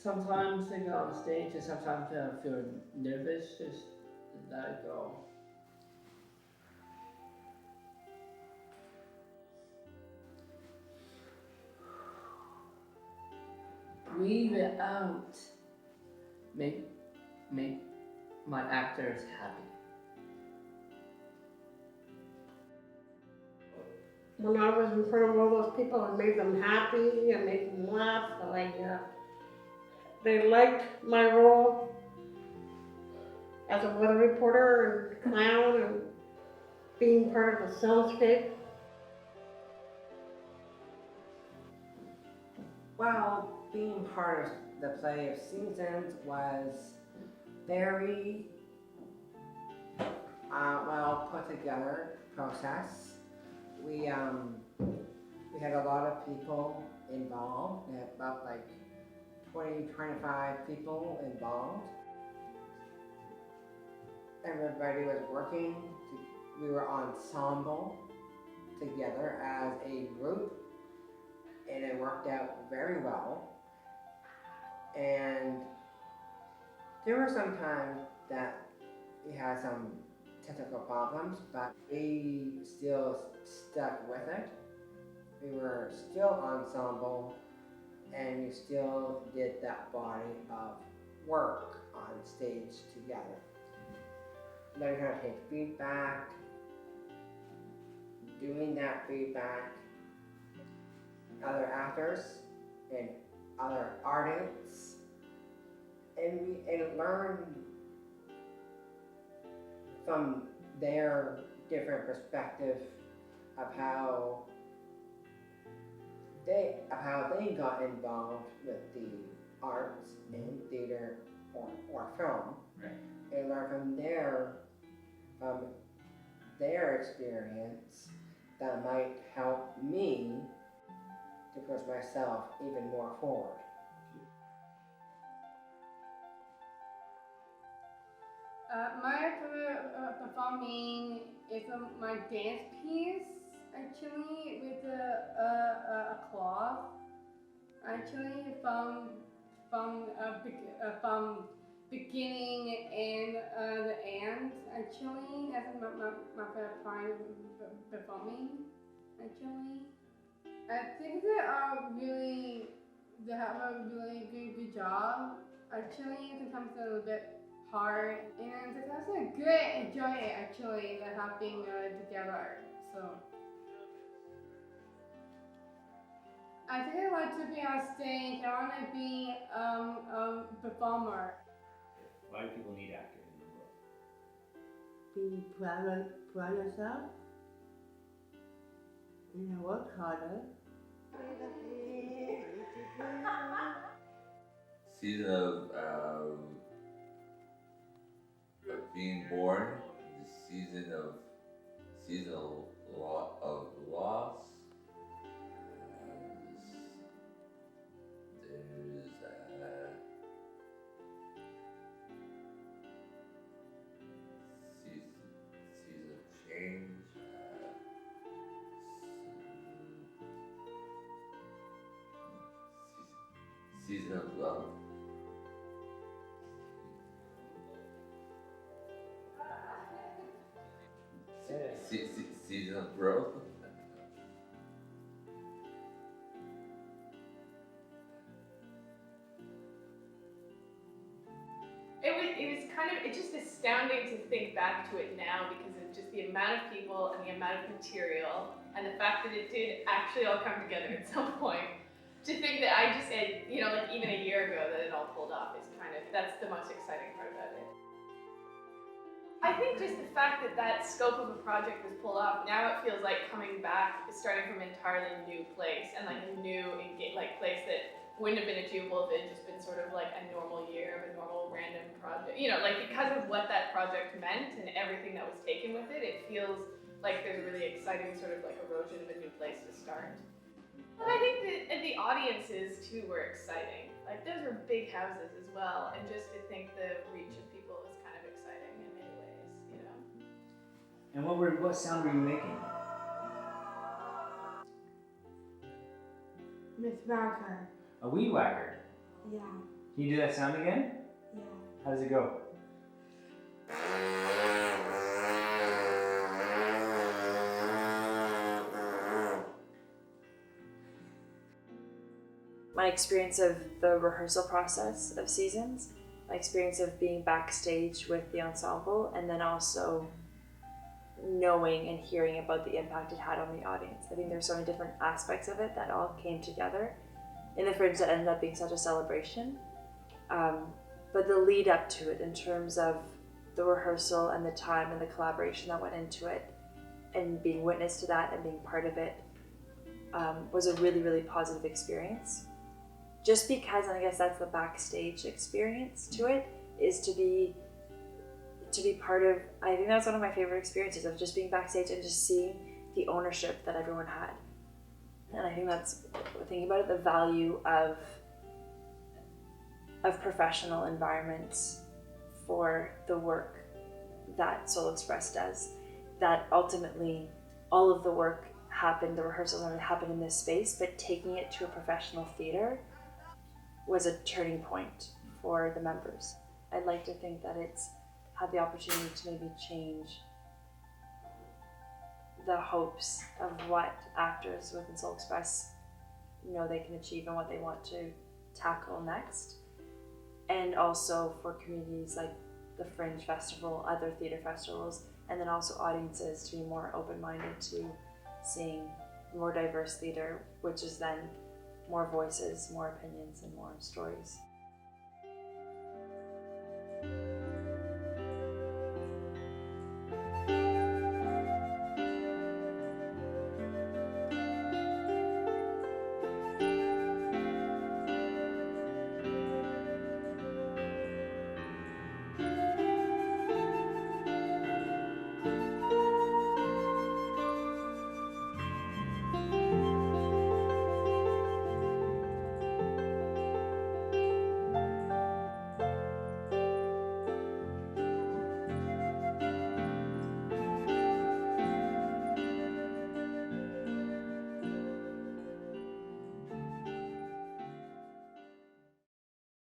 Sometimes I get on stage and sometimes I feel nervous, just let it go. Breathe it out. Make make my actors happy. When I was in front of all those people, I made them happy, I made them laugh, they liked my role as a weather reporter and clown and being part of the soundscape. Well, being part of the play of seasons was very well put together process. We had a lot of people involved. We had about like 20-25 people involved. Everybody was working. We were ensemble together as a group, and it worked out very well. And there were some times that we had some technical problems, but we still stuck with it. We were still ensemble, and we still did that body of work on stage together. Learning how to take feedback, doing that feedback, other actors and other artists, and learn from their different perspective of how they got involved with the arts in theater or film, Right. and learn from their experience that might help me to push myself even more forward. My performing is my dance piece actually with a cloth. Actually from beginning and the end actually as my part of performing actually. I think they have a really good job. Actually, sometimes a little bit hard, and sometimes a good enjoy it actually. That having together. So I think I want to be on stage. I want to be a performer. Why do people need actors in the world? Be proud of yourself and work harder. Season of being born, the season of loss. There's season of change. Season of love. Season of growth. It was kind of, it's just astounding to think back to it now because of just the amount of people and the amount of material and the fact that it did actually all come together at some point. To think that I just said, like even a year ago that it all pulled off is that's the most exciting part about it. I think just the fact that that scope of a project was pulled off, now it feels like coming back, starting from an entirely new place and like a new place that wouldn't have been achievable if it had just been sort of like a normal year of a normal random project. Because of what that project meant and everything that was taken with it, it feels like there's a really exciting sort of like erosion of a new place to start. But I think that the audiences too were exciting. Like those were big houses as well, and just to think the reach of people was kind of exciting in many ways, And what sound were you making? Miss Barker. A weed whacker. Yeah. Can you do that sound again? Yeah. How does it go? My experience of the rehearsal process of Seasons, my experience of being backstage with the ensemble, and then also knowing and hearing about the impact it had on the audience. I think there's so many different aspects of it that all came together in the Fringe that ended up being such a celebration. But the lead up to it, in terms of the rehearsal and the time and the collaboration that went into it, and being witness to that and being part of it, was a really, really positive experience. Just because, and I guess that's the backstage experience to it, is to be part of, I think that's one of my favorite experiences, of just being backstage and just seeing the ownership that everyone had. And I think that's, thinking about it, the value of professional environments for the work that Soul Express does. That ultimately all of the work happened, the rehearsals happened in this space, but taking it to a professional theater was a turning point for the members. I'd like to think that it's had the opportunity to maybe change the hopes of what actors within Soul Express know they can achieve and what they want to tackle next. And also for communities like the Fringe Festival, other theater festivals, and then also audiences to be more open-minded to seeing more diverse theater, which is then more voices, more opinions, and more stories.